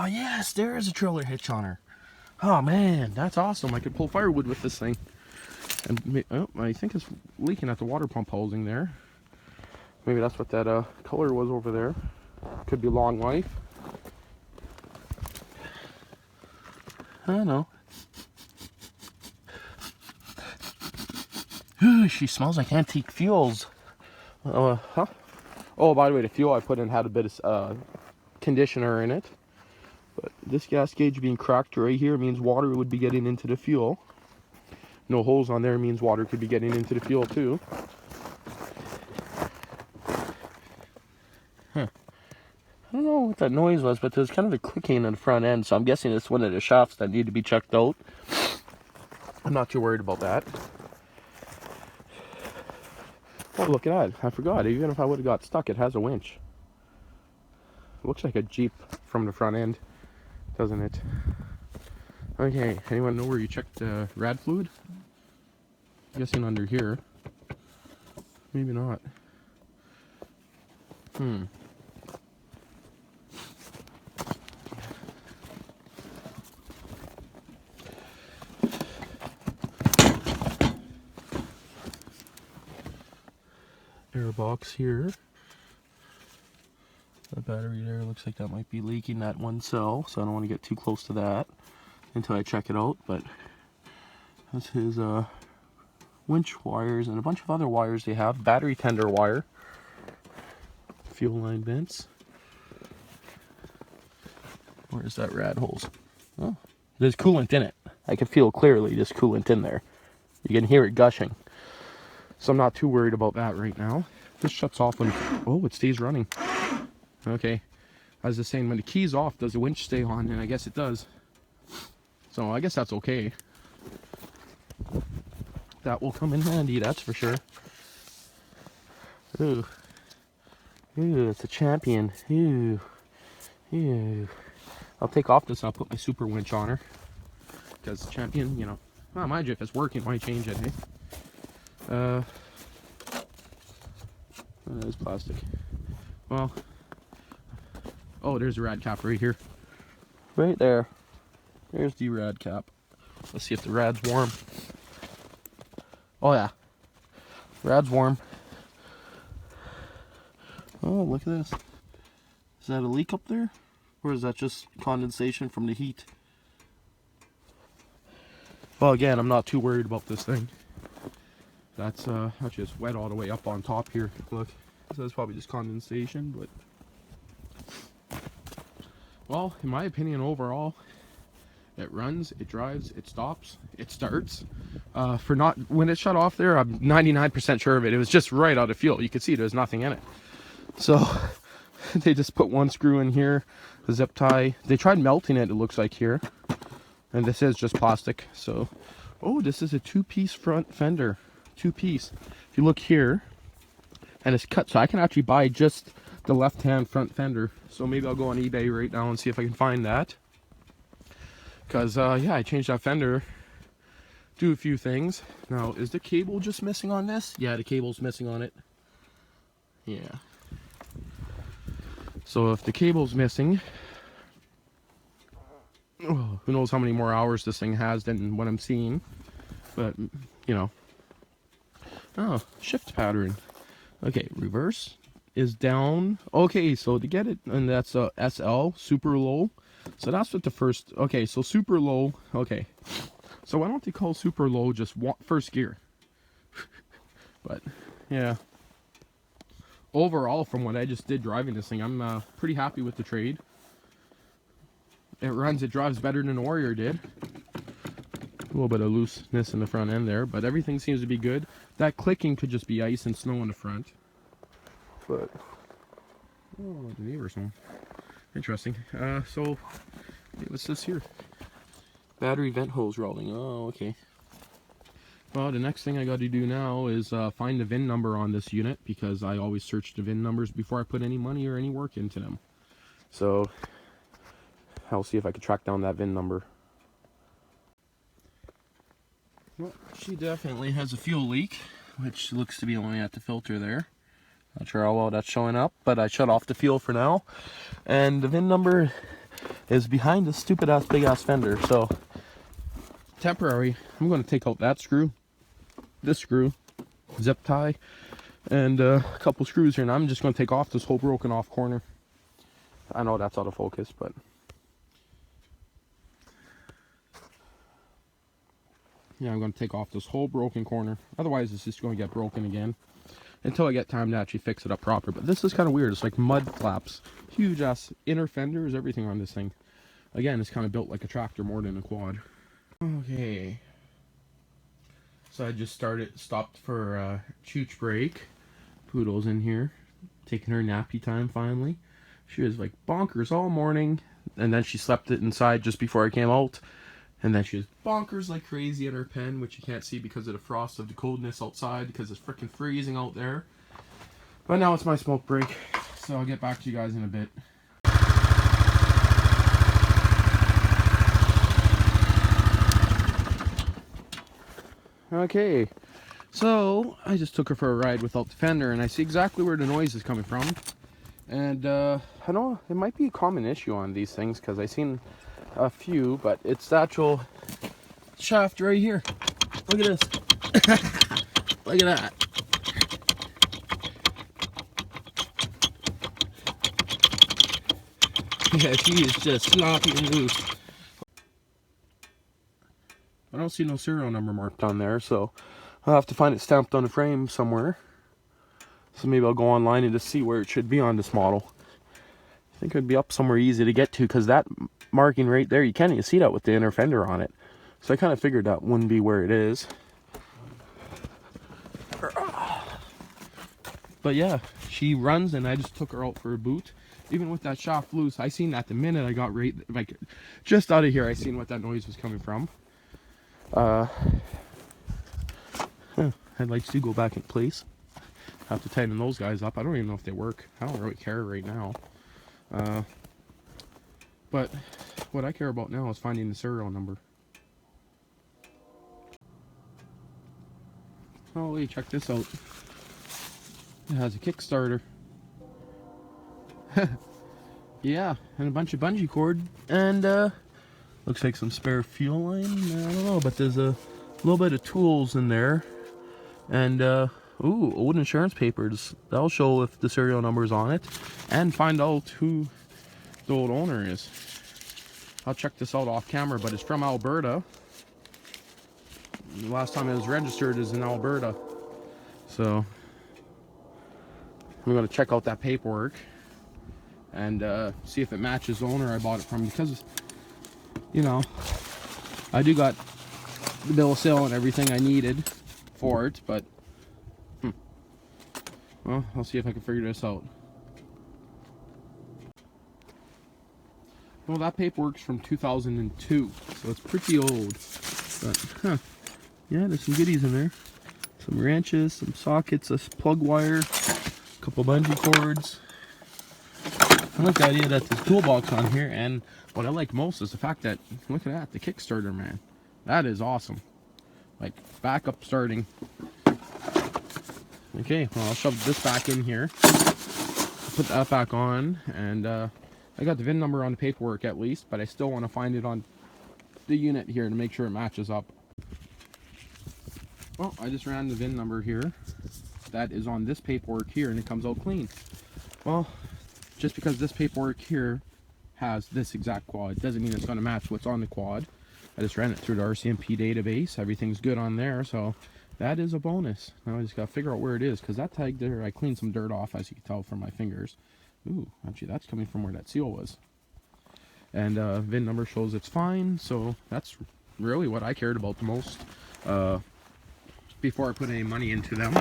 yes, there is a trailer hitch on her. Oh man, that's awesome. I could pull firewood with this thing. And I think it's leaking at the water pump housing there. Maybe that's what that color was over there. Could be long life. I don't know. Ooh, she smells like antique fuels. Huh? Oh, by the way, the fuel I put in had a bit of conditioner in it. But this gas gauge being cracked right here means water would be getting into the fuel. No holes on there means water could be getting into the fuel too. Huh. I don't know what that noise was, but there's kind of a clicking in the front end, so I'm guessing it's one of the shafts that need to be checked out. I'm not too worried about that. Oh, look at that. I forgot. Even if I would have got stuck, it has a winch. It looks like a Jeep from the front end, doesn't it? Okay, anyone know where you checked rad fluid? I'm guessing under here. Maybe not. Air box here. The battery there looks like that might be leaking that one cell, so I don't want to get too close to that until I check it out. But that's his winch wires and a bunch of other wires they have. Battery tender wire, fuel line vents. Where's that rad hose? Oh, there's coolant in it. I can feel clearly there's coolant in there. You can hear it gushing. So I'm not too worried about that right now. This shuts off when, oh, it stays running. Okay, I was just saying, when the key's off, does the winch stay on? And I guess it does. So I guess that's okay. That will come in handy, that's for sure. Ooh. Ooh, it's a champion. Ooh. Ooh. I'll take off this and I'll put my super winch on her. Because champion, you know, well, mind you, if it's working, why change it, eh? That is plastic. Well, oh, there's a rad cap right here. Right there. There's the rad cap. Let's see if the rad's warm. Oh yeah. Rad's warm. Oh, look at this. Is that a leak up there? Or is that just condensation from the heat? Well, again, I'm not too worried about this thing. That's actually it's wet all the way up on top here. Look, so that's probably just condensation, but well, in my opinion, overall, it runs, it drives, it stops, it starts. For not when it shut off there, I'm 99% sure of it. It was just right out of fuel. You could see there's nothing in it. So they just put one screw in here, the zip tie. They tried melting it. It looks like here, and this is just plastic. So, oh, this is a two-piece front fender. Two-piece. If you look here, and it's cut, so I can actually buy just the left-hand front fender. So maybe I'll go on eBay right now and see if I can find that. Because yeah, I changed that fender, do a few things. Now, is the cable just missing on this? Yeah, the cable's missing on it. Yeah. So if the cable's missing, oh, who knows how many more hours this thing has than what I'm seeing. But, you know. Oh, shift pattern. Okay, reverse is down. Okay, so to get it, and that's SL, super low. So that's what the first, okay, so super low, okay. So why don't they call super low just first gear? But, yeah. Overall, from what I just did driving this thing, I'm pretty happy with the trade. It runs, it drives better than the Warrior did. A little bit of looseness in the front end there, but everything seems to be good. That clicking could just be ice and snow in the front. But, oh, the neighbor's home. Interesting. So, what's this here? Battery vent hose rolling. Oh, okay. Well, the next thing I got to do now is find the VIN number on this unit, because I always search the VIN numbers before I put any money or any work into them. So, I'll see if I can track down that VIN number. Well, she definitely has a fuel leak, which looks to be only at the filter there. Not sure how well that's showing up, but I shut off the fuel for now. And the VIN number, is behind this stupid ass big ass fender. So temporary, I'm going to take out that screw, this screw, zip tie, and a couple screws here, and I'm just going to take off this whole broken off corner. I know that's out of focus, but yeah, I'm going to take off this whole broken corner. Otherwise, it's just going to get broken again until I get time to actually fix it up proper. But this is kind of weird. It's like mud flaps, huge ass inner fenders, everything on this thing. Again, it's kind of built like a tractor more than a quad. Okay. So I just stopped for a chooch break. Poodle's in here, taking her nappy time finally. She was like bonkers all morning, and then she slept it inside just before I came out. And then she was bonkers like crazy in her pen, which you can't see because of the frost of the coldness outside, because it's freaking freezing out there. But now it's my smoke break, so I'll get back to you guys in a bit. Okay, so I just took her for a ride without the fender, and I see exactly where the noise is coming from. And I know it might be a common issue on these things, because I've seen a few, but it's the actual shaft right here. Look at this. Look at that. Yeah, she is just sloppy and loose. I don't see no serial number marked on there, so I'll have to find it stamped on the frame somewhere. So maybe I'll go online and just see where it should be on this model. I think it'd be up somewhere easy to get to, because that marking right there, you can't even see that with the inner fender on it. So I kind of figured that wouldn't be where it is. But yeah, she runs, and I just took her out for a boot. Even with that shaft loose, I seen that the minute I got right, like just out of here, I seen what that noise was coming from. Headlights do go back in place. Have to tighten those guys up. I don't even know if they work. I don't really care right now. But what I care about now is finding the serial number. Holy, check this out. It has a Kickstarter. Yeah, and a bunch of bungee cord, and looks like some spare fuel line. I don't know, but there's a little bit of tools in there, and ooh, old insurance papers. That'll show if the serial number is on it, and find out who the old owner is. I'll check this out off camera, but it's from Alberta. The last time it was registered is in Alberta, so I'm gonna check out that paperwork and see if it matches the owner I bought it from, because, you know, I do got the bill of sale and everything I needed for it, but well, I'll see if I can figure this out. Well, that paperwork's from 2002, so it's pretty old, but yeah, there's some goodies in there. Some wrenches, some sockets, a plug wire, a couple bungee cords. I like the idea that there's a toolbox on here, and what I like most is the fact that, look at that, the Kickstarter, man. That is awesome. Like, backup starting. Okay, well, I'll shove this back in here. Put that back on, and I got the VIN number on the paperwork at least, but I still want to find it on the unit here to make sure it matches up. Well, I just ran the VIN number here. That is on this paperwork here, and it comes out clean. Well, just because this paperwork here has this exact quad doesn't mean it's going to match what's on the quad. I just ran it through the RCMP database. Everything's good on there, so that is a bonus. Now I just got to figure out where it is, because that tag there, I cleaned some dirt off, as you can tell from my fingers. Ooh, actually that's coming from where that seal was. And VIN number shows it's fine, so that's really what I cared about the most before I put any money into them.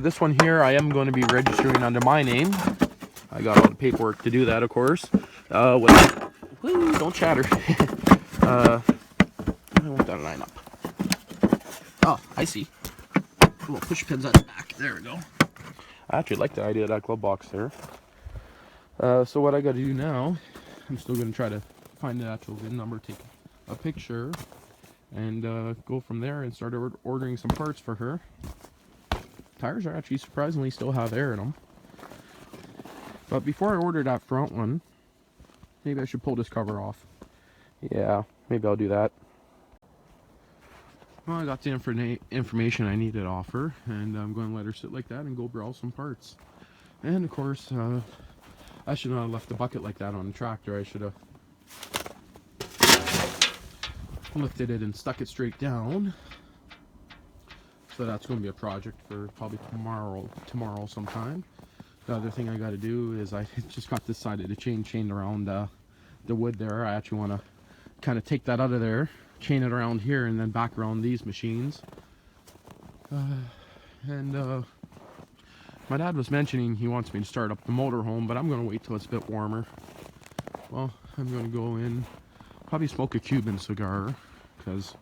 This one here, I am going to be registering under my name. I got all the paperwork to do that, of course. Woo, don't chatter. I want that line up. Oh, I see. Little push pins at the back. There we go. I actually like the idea of that glove box there. So what I got to do now, I'm still going to try to find the actual VIN number, take a picture, and go from there and start ordering some parts for her. Tires are actually surprisingly still have air in them. But before I order that front one, Maybe I should pull this cover off. Yeah, maybe I'll do that. Well, I got the information I needed off her, and I'm going to let her sit like that and go browse some parts. And of course, I should not have left the bucket like that on the tractor. I should have lifted it and stuck it straight down. So that's going to be a project for probably tomorrow sometime. The other thing I got to do is I just got this side of the chain chained around the wood there. I actually want to kind of take that out of there, chain it around here, and then back around these machines. My dad was mentioning he wants me to start up the motorhome, but I'm going to wait till it's a bit warmer. Well, I'm going to go in, probably smoke a Cuban cigar, because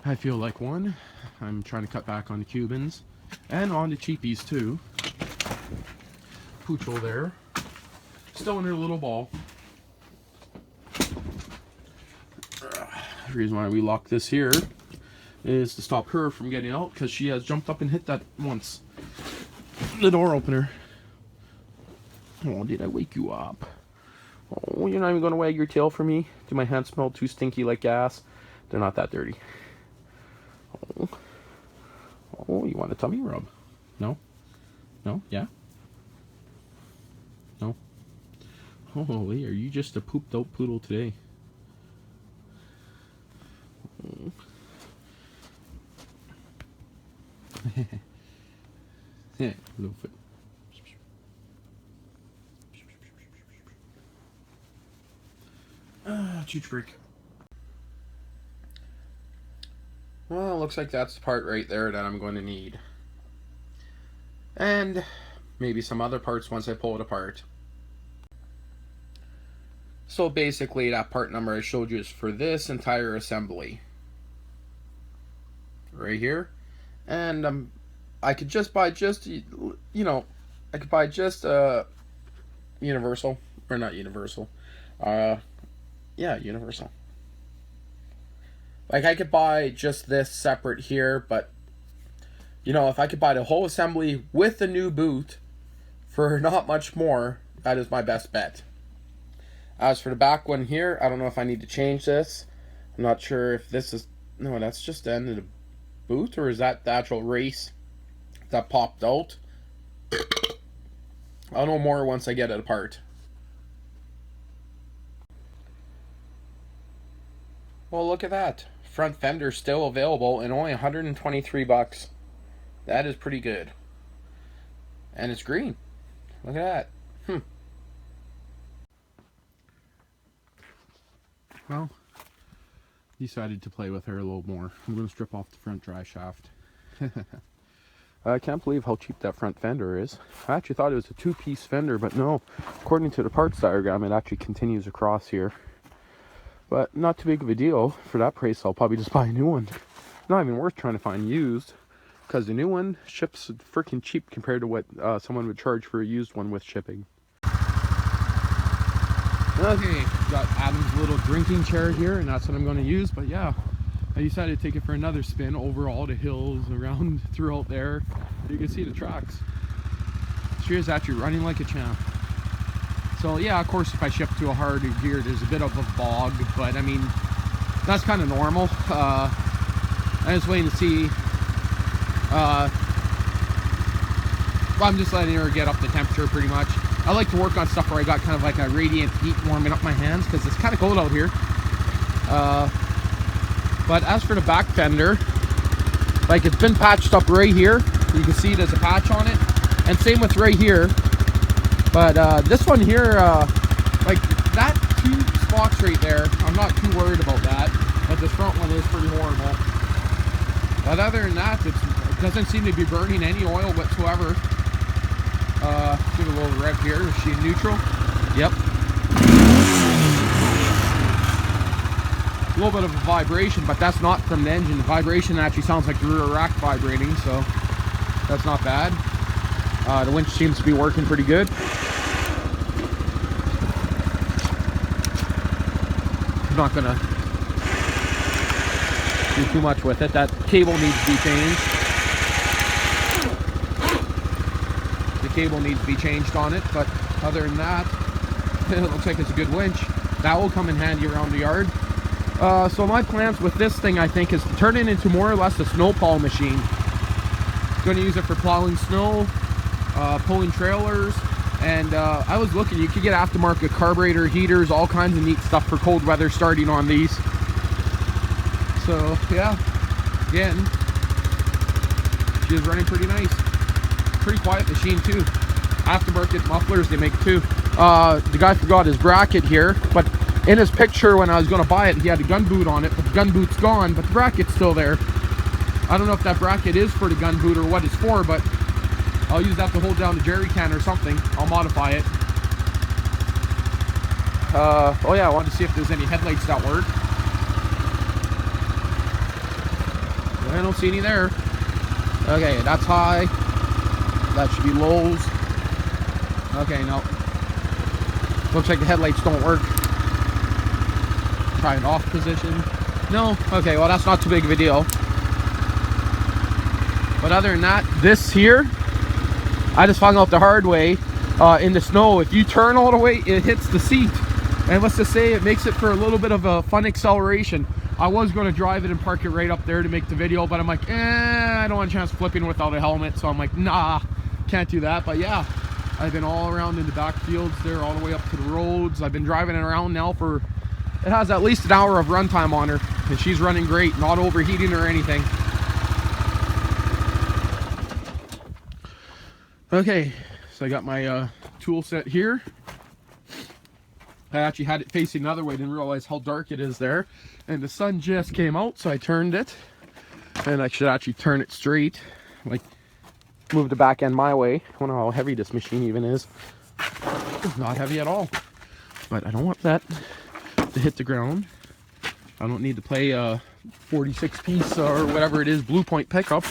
I feel like one. I'm trying to cut back on the Cubans, and on the cheapies too. Poochel there, still in her little ball. The reason why we lock this here is to stop her from getting out, because she has jumped up and hit that once. The door opener. Oh, did I wake you up? Oh, you're not even going to wag your tail for me? Do my hands smell too stinky like gas? They're not that dirty. Oh, you want a tummy rub? No? No? Yeah? No? Holy, are you just a pooped out poodle today? Yeah, little foot. Chooch break. Well, looks like that's the part right there that I'm going to need. And maybe some other parts once I pull it apart. So basically that part number I showed you is for this entire assembly. Right here. And I could just buy I could buy just universal, or not universal. Yeah, universal. Like I could buy just this separate here, but if I could buy the whole assembly with the new boot for not much more, that is my best bet. As for the back one here, I don't know if I need to change this. I'm not sure if this is, no, that's just the end of the boot, or is that the actual race that popped out? I'll know more once I get it apart. Well, look at that. Front fender still available and only 123 bucks. That is pretty good. And it's green. Look at that. Well, decided to play with her a little more. I'm going to strip off the front drive shaft. I can't believe how cheap that front fender is. I actually thought it was a two-piece fender, but no. According to the parts diagram, it actually continues across here. But not too big of a deal. For that price, I'll probably just buy a new one. Not even worth trying to find used, because the new one ships freaking cheap compared to what someone would charge for a used one with shipping. Okay, got Adam's little drinking chair here, and that's what I'm going to use. But yeah, I decided to take it for another spin over all the hills around throughout there. You can see the tracks. She is actually running like a champ. So yeah, of course, if I ship to a harder gear, there's a bit of a bog, but I mean, that's kind of normal. I'm just waiting to see. I'm just letting her get up the temperature pretty much. I like to work on stuff where I got kind of like a radiant heat warming up my hands, because it's kind of cold out here. But as for the back fender, like it's been patched up right here. You can see there's a patch on it, and same with right here. But this one here, like that two spots right there, I'm not too worried about that. But this front one is pretty horrible. But other than that, it doesn't seem to be burning any oil whatsoever. Give it a little rev here. Is she in neutral? Yep. A little bit of a vibration, but that's not from the engine. The vibration actually sounds like the rear rack vibrating, so that's not bad. The winch seems to be working pretty good. I'm not gonna do too much with it. That cable needs to be changed. The cable needs to be changed on it, but other than that, it looks like it's a good winch. That will come in handy around the yard. So my plans with this thing, I think, is to turn it into more or less a snowplow machine. Going to use it for plowing snow, pulling trailers, and I was looking, you could get aftermarket carburetor, heaters, all kinds of neat stuff for cold weather starting on these. So yeah, again, she is running pretty nice. Pretty quiet machine too. Aftermarket mufflers they make too. The guy forgot his bracket here, but in his picture when I was going to buy it, he had a gun boot on it, but the gun boot's gone, but the bracket's still there. I don't know if that bracket is for the gun boot or what it's for, but I'll use that to hold down the jerry can or something. I'll modify it. Oh yeah, I wanted to see if there's any headlights that work. I don't see any there. Okay, that's high. That should be lows. Okay, no. Looks like the headlights don't work. Try an off position. No? Okay, well that's not too big of a deal. But other than that, this here, I just found out the hard way in the snow. If you turn all the way, it hits the seat. And let's just say it makes it for a little bit of a fun acceleration. I was going to drive it and park it right up there to make the video, but I'm like, I don't want a chance flipping without a helmet. So I'm like, nah, can't do that. But yeah, I've been all around in the back fields there, all the way up to the roads. I've been driving it around now for, it has at least an hour of runtime on her. And she's running great, not overheating or anything. Okay, so I got my tool set here. I actually had it facing the other way, didn't realize how dark it is there. And the sun just came out, so I turned it. And I should actually turn it straight, like move the back end my way. I wonder how heavy this machine even is. It's not heavy at all. But I don't want that to hit the ground. I don't need to play a 46 piece or whatever it is, Blue Point pickup.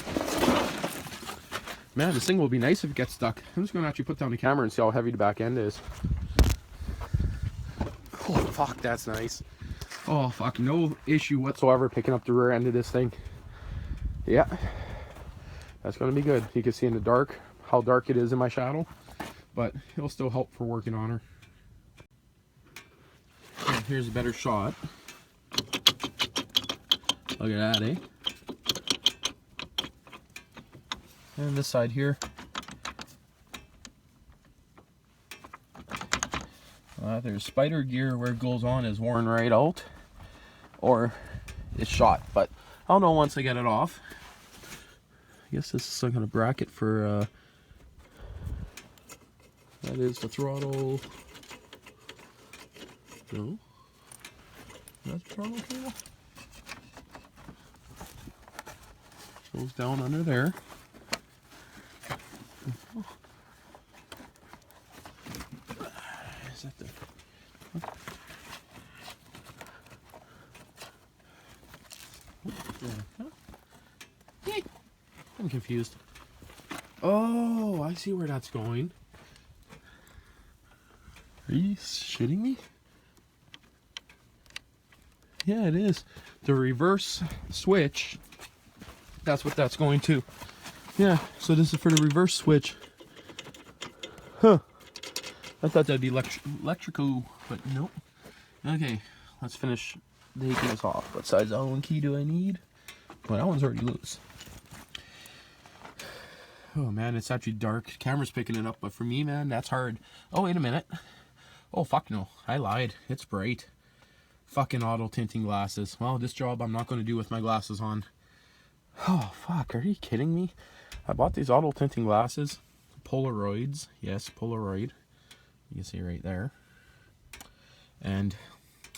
Man, this thing will be nice if it gets stuck. I'm just going to actually put down the camera and see how heavy the back end is. Oh, fuck, that's nice. Oh, fuck, no issue whatsoever picking up the rear end of this thing. Yeah, that's going to be good. You can see in the dark how dark it is in my shadow, but it'll still help for working on her. Yeah, here's a better shot. Look at that, eh? And this side here. There's spider gear where it goes on is worn right out. Or it's shot. But I'll know once I get it off. I guess this is some kind of bracket for... that is the throttle... No? That's the throttle cable? Goes down under there. Is that the... I'm confused. Oh, I see where that's going. Are you shitting me? Yeah, it is. The reverse switch. That's what that's going to. Yeah, so this is for the reverse switch. Huh. I thought that'd be electrical, but nope. Okay, let's finish taking this off. What size Allen key do I need? Well, that one's already loose. Oh man, it's actually dark. The camera's picking it up, but for me, man, that's hard. Oh, wait a minute. Oh, fuck no. I lied. It's bright. Fucking auto tinting glasses. Well, this job I'm not going to do with my glasses on. Oh, fuck. Are you kidding me? I bought these auto tinting glasses. Polaroids. Yes, Polaroid. You can see right there. And,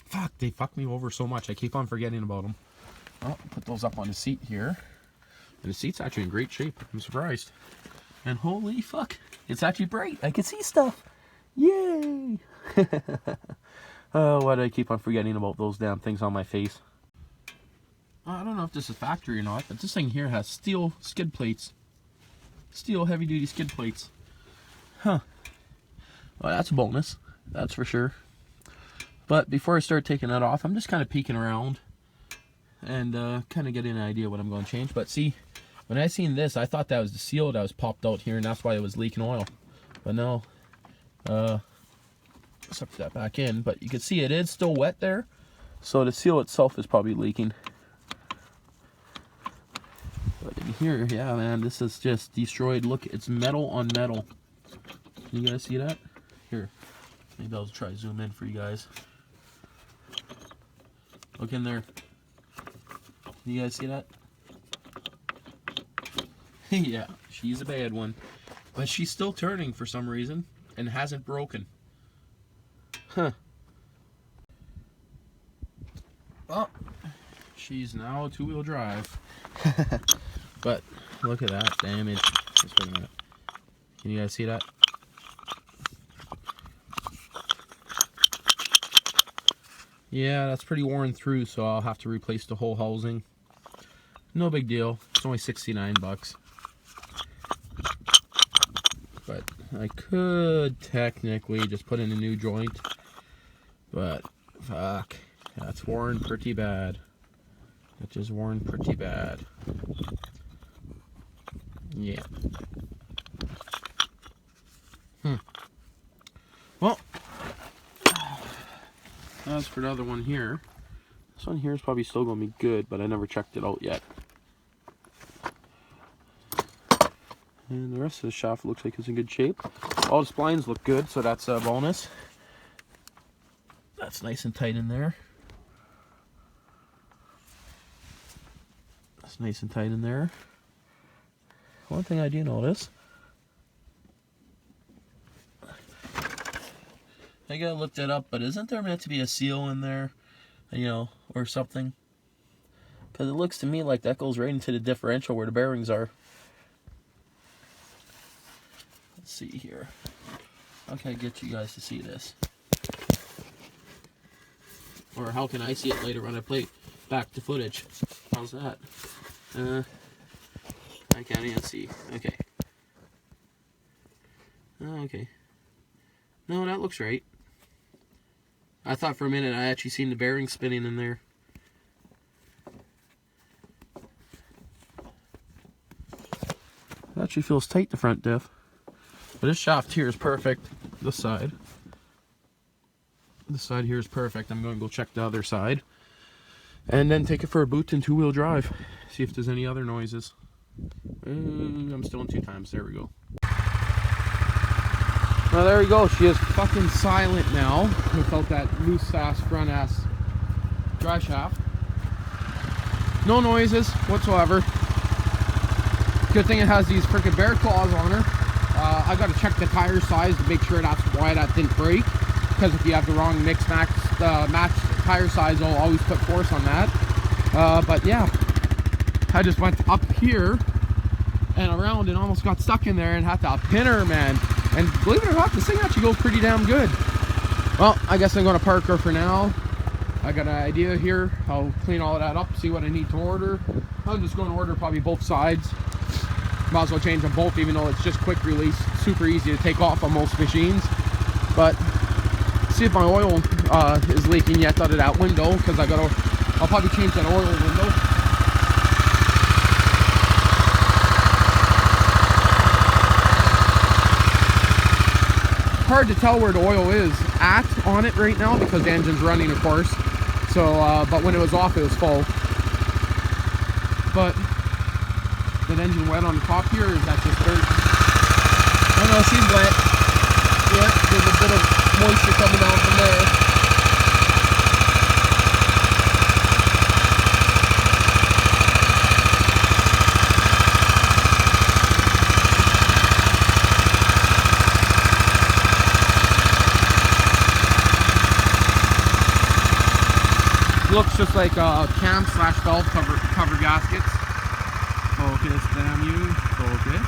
fuck, they fucked me over so much. I keep on forgetting about them. Oh, put those up on the seat here. And the seat's actually in great shape. I'm surprised. And holy fuck, it's actually bright. I can see stuff. Yay! Oh, why do I keep on forgetting about those damn things on my face? I don't know if this is factory or not, but this thing here has steel skid plates. Steel heavy-duty skid plates. Huh. Well, that's a bonus. That's for sure. But before I start taking that off, I'm just kind of peeking around. And kind of getting an idea what I'm going to change. But see, when I seen this, I thought that was the seal that was popped out here, and that's why it was leaking oil. But no. suck that back in, but you can see it is still wet there. So the seal itself is probably leaking. But in here, yeah, man, this is just destroyed. Look, it's metal on metal. Can you guys see that? Here, maybe I'll try to zoom in for you guys. Look in there. Can you guys see that? Yeah, she's a bad one. But she's still turning for some reason and hasn't broken. Huh. Well, she's now two-wheel drive. But look at that damage. Just wait a minute. Can you guys see that? Yeah, that's pretty worn through, so I'll have to replace the whole housing. No big deal. It's only 69 bucks. But I could technically just put in a new joint. But fuck, that's worn pretty bad. That just worn pretty bad. Yeah. Well, as for the other one here, this one here is probably still going to be good, but I never checked it out yet. And the rest of the shaft looks like it's in good shape. All the splines look good, so that's a bonus. That's nice and tight in there. That's nice and tight in there. One thing I do notice, I gotta look that up, but isn't there meant to be a seal in there, you know, or something? Because it looks to me like that goes right into the differential where the bearings are. Let's see here. How can I get you guys to see this? Or how can I see it later when I play back to footage? How's that? I can't even see. Okay. Oh, okay. No, that looks right. I thought for a minute I actually seen the bearing spinning in there. It actually feels tight, the front diff. But this shaft here is perfect. This side. This side here is perfect. I'm going to go check the other side. And then take it for a boot and two-wheel drive. See if there's any other noises. I'm still in 2 times. There we go. Well, there we go. She is fucking silent now without that loose ass front ass drive shaft. No noises whatsoever. Good thing it has these freaking bear claws on her. I got to check the tire size to make sure that's why that didn't break. Because if you have the wrong match tire size, I'll always put force on that. But yeah, I just went up here and around and almost got stuck in there and had to pin her, man. And believe it or not, this thing actually goes pretty damn good. Well, I guess I'm going to park her for now. I got an idea here. I'll clean all of that up, see what I need to order. I'm just going to order probably both sides. Might as well change them both, even though it's just quick release. Super easy to take off on most machines. But see if my oil is leaking yet out of that window, because I'll probably change that oil window. Hard to tell where the oil is at on it right now because the engine's running, of course. So, but when it was off, it was full. But that engine wet on the top here, or is that just dirt? Oh no, she's wet. Yep, there's a bit of moisture coming out from there. Looks just like cam slash valve cover gaskets. Focus, damn you. Focus.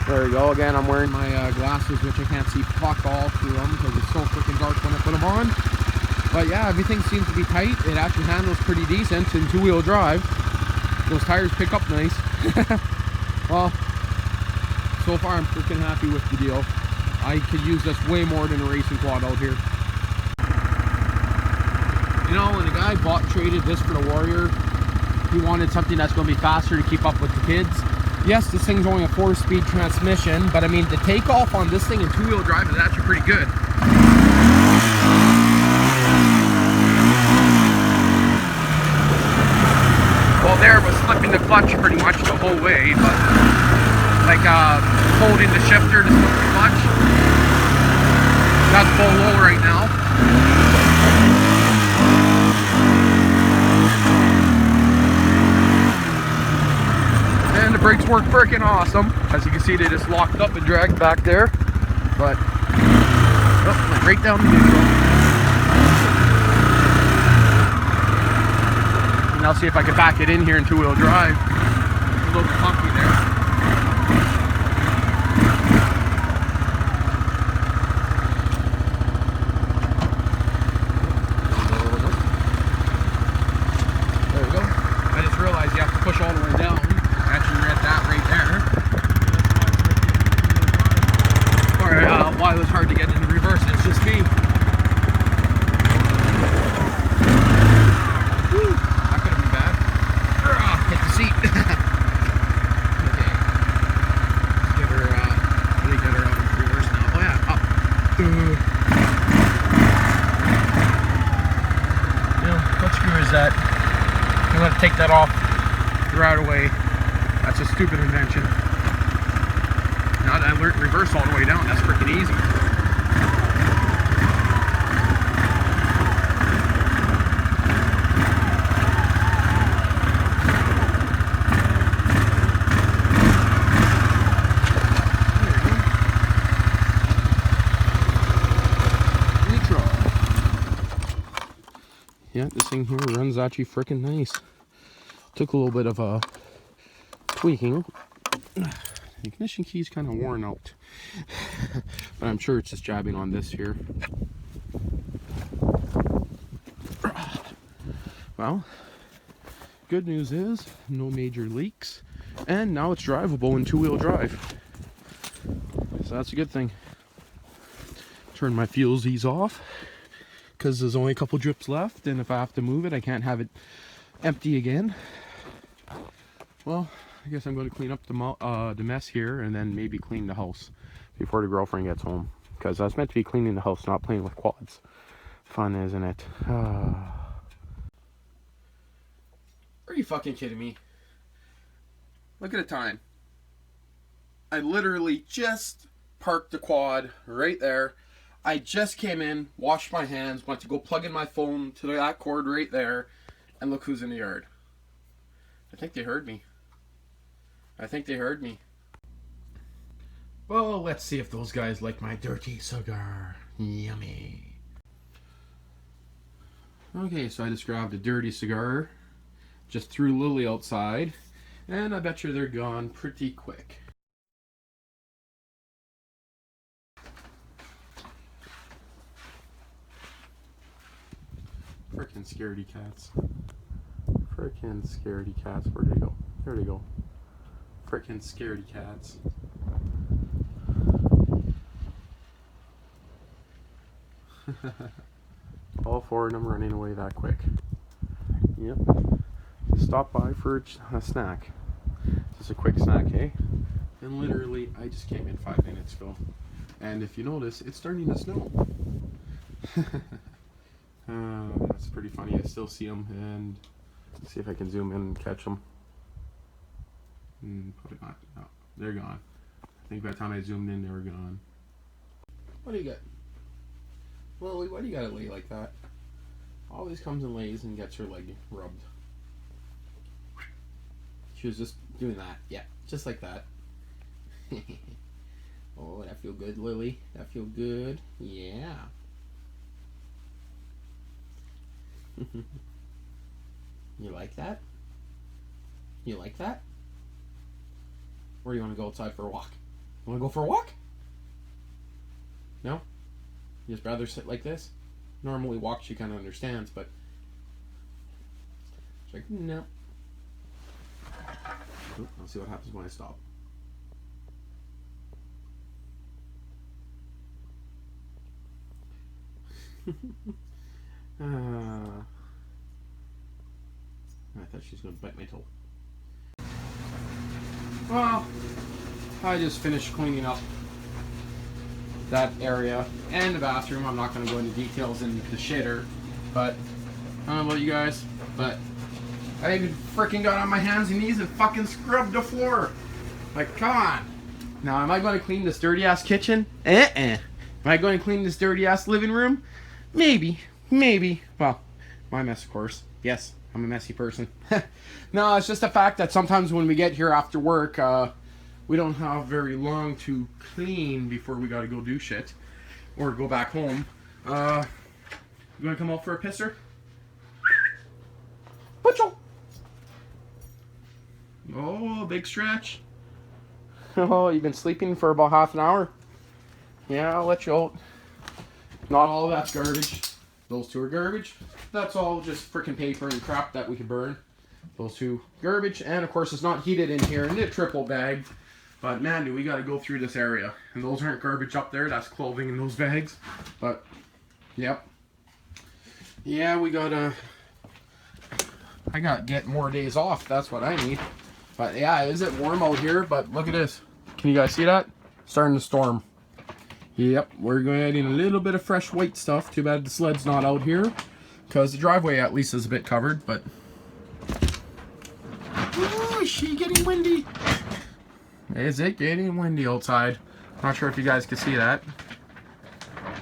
There we go. Again, I'm wearing my glasses, which I can't see fuck all through them because it's so freaking dark when I put them on. But yeah, everything seems to be tight. It actually handles pretty decent in two-wheel drive. Those tires pick up nice. Well, so far I'm freaking happy with the deal. I could use this way more than a racing quad out here. You know, when a guy traded this for the Warrior, he wanted something that's going to be faster to keep up with the kids. Yes, this thing's only a 4-speed transmission, but I mean, the takeoff on this thing in two-wheel drive is actually pretty good. there was slipping the clutch pretty much the whole way, but like holding the shifter to slip the clutch. That's full low right now. And the brakes work freaking awesome. As you can see, they just locked up and dragged back there. But oh, went right down the neutral. And I'll see if I can back it in here in two-wheel drive. A little bit funky there. There we go. I just realized you have to push all the way down. Actually, you're at that right there. Or why it was hard to get into reverse. It's just me. Woo, that could have been bad. Hit the seat. Okay. Let's get her. Let me get her out of reverse now. Oh yeah, up. What screw is that? I'm gonna take that off right away. That's a stupid invention. Now that I learned reverse all the way down, that's freaking easy. Yeah, this thing here runs actually freaking nice. Took a little bit of tweaking. The ignition key's kind of worn out, but I'm sure it's just jabbing on this here. Well, good news is no major leaks, and now it's drivable in two-wheel drive, so that's a good thing. Turn my fuelsies off because there's only a couple drips left, and if I have to move it, I can't have it empty again. Well, I guess I'm going to clean up the mess here, and then maybe clean the house before the girlfriend gets home, because I was meant to be cleaning the house, not playing with quads. Fun, isn't it? Are you fucking kidding me? Look at the time. I literally just parked the quad right there. I just came in, washed my hands, went to go plug in my phone to that cord right there, and look who's in the yard. I think they heard me. I think they heard me. Well, let's see if those guys like my dirty cigar. Yummy. Okay, so I just grabbed a dirty cigar, just threw Lily outside, and I bet you they're gone pretty quick. Frickin' scaredy cats. Frickin' scaredy cats. Where'd they go? There they go. Frickin' scaredy cats. All four of them running away that quick. Yep. Just stop by for a snack. Just a quick snack, hey? And literally, I just came in 5 minutes ago. And if you notice, it's starting to snow. That's pretty funny. I still see them, and see if I can zoom in and catch them. Probably not. No, they're gone. I think by the time I zoomed in, they were gone. What do you got? Lily, why do you gotta lay like that? Always comes and lays and gets her leg rubbed. She was just doing that. Yeah, just like that. Oh, that feel good, Lily? That feel good? Yeah. You like that? You like that? Or do you want to go outside for a walk? You want to go for a walk? No? You just rather sit like this? Normally walk she kind of understands, but she's like, no. Ooh, I'll see what happens when I stop. I thought she was going to bite my toe. Well, I just finished cleaning up that area and the bathroom. I'm not going to go into details in the shitter, but I don't know about you guys, but I even freaking got on my hands and knees and fucking scrubbed the floor. Like, come on. Now, am I going to clean this dirty ass kitchen? Am I going to clean this dirty ass living room? Maybe. Well, my mess, of course. Yes, I'm a messy person. No, it's just a fact that sometimes when we get here after work, we don't have very long to clean before we got to go do shit or go back home. You want to come out for a pisser? Oh, big stretch. Oh, you've been sleeping for about half an hour? Yeah, I'll let you out. Not all of that's garbage. Those two are garbage. That's all just freaking paper and crap that we could burn. Those two garbage. And of course it's not heated in here and it's triple bagged. But man, do we gotta go through this area. And those aren't garbage up there. That's clothing in those bags. But, yep. Yeah, we gotta... I gotta get more days off. That's what I need. But yeah, is it warm out here? But look at this. Can you guys see that? Starting to storm. Yep, we're getting a little bit of fresh white stuff. Too bad the sled's not out here. Because the driveway at least is a bit covered. But... Ooh, is she getting windy? Is it getting windy outside? Not sure if you guys can see that.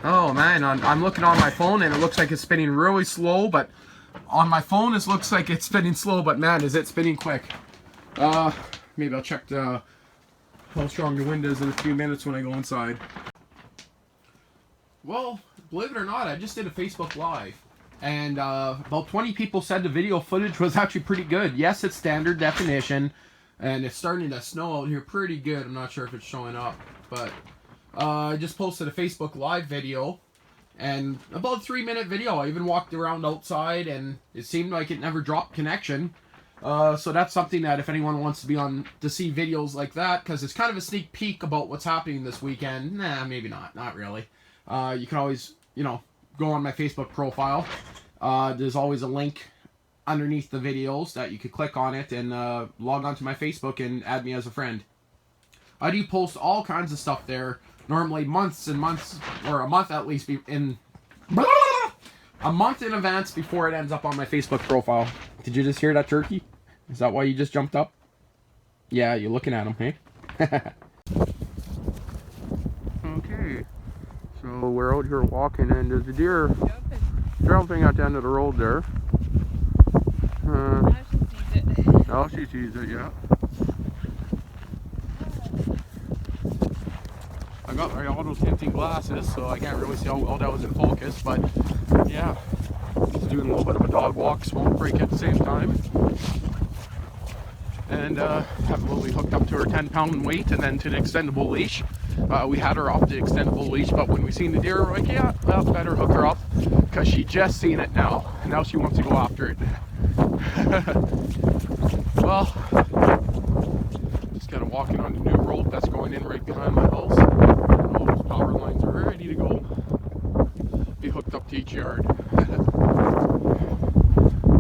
Oh man, I'm looking on my phone and it looks like it's spinning really slow. But on my phone it looks like it's spinning slow. But man, is it spinning quick. Maybe I'll check how strong the wind is in a few minutes when I go inside. Well, believe it or not, I just did a Facebook Live. And about 20 people said the video footage was actually pretty good. Yes, it's standard definition. And it's starting to snow out here pretty good. I'm not sure if it's showing up. But I just posted a Facebook Live video. And about a 3-minute video. I even walked around outside and it seemed like it never dropped connection. So that's something that if anyone wants to be on to see videos like that, because it's kind of a sneak peek about what's happening this weekend. Nah, maybe not really. You can always, you know, go on my Facebook profile. There's always a link underneath the videos that you could click on it and log on to my Facebook and add me as a friend. I do post all kinds of stuff there, normally months and months, or a month at least, a month in advance before it ends up on my Facebook profile. Did you just hear that turkey? Is that why you just jumped up? Yeah, you're looking at him, hey? Okay, so we're out here walking and there's a deer jumping at the end of the road there. Now she sees it. Oh, she sees it, yeah. I got my auto tinting glasses, so I can't really see how well that was in focus, but yeah. Just doing a little bit of a dog walk, smoke break at the same time. And have Lily hooked up to her 10-pound weight and then to the extendable leash. We had her off the extendable leash, but when we seen the deer, we're like, yeah, well, better hook her up, because she just seen it now, and now she wants to go after it. Well, just kind of walking on the new road that's going in right behind my house. All those power lines are ready to go. Be hooked up to each yard.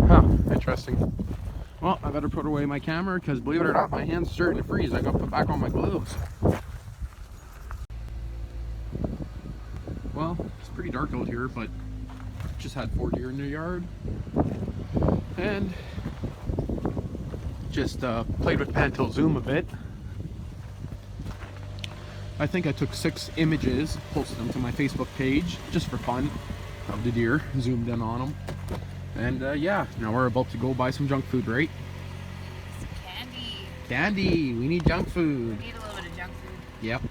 Huh, interesting. Well, I better put away my camera because believe it or not, my hand's starting to freeze. I got to put back on my gloves. Well, it's pretty dark out here, but just had 4 deer in the yard. And just played with pan till zoom a bit. I think I took 6 images, posted them to my Facebook page just for fun of the deer, zoomed in on them. And yeah, now we're about to go buy some junk food, right? Some candy. Candy! We need junk food. We need a little bit of junk food. Yep.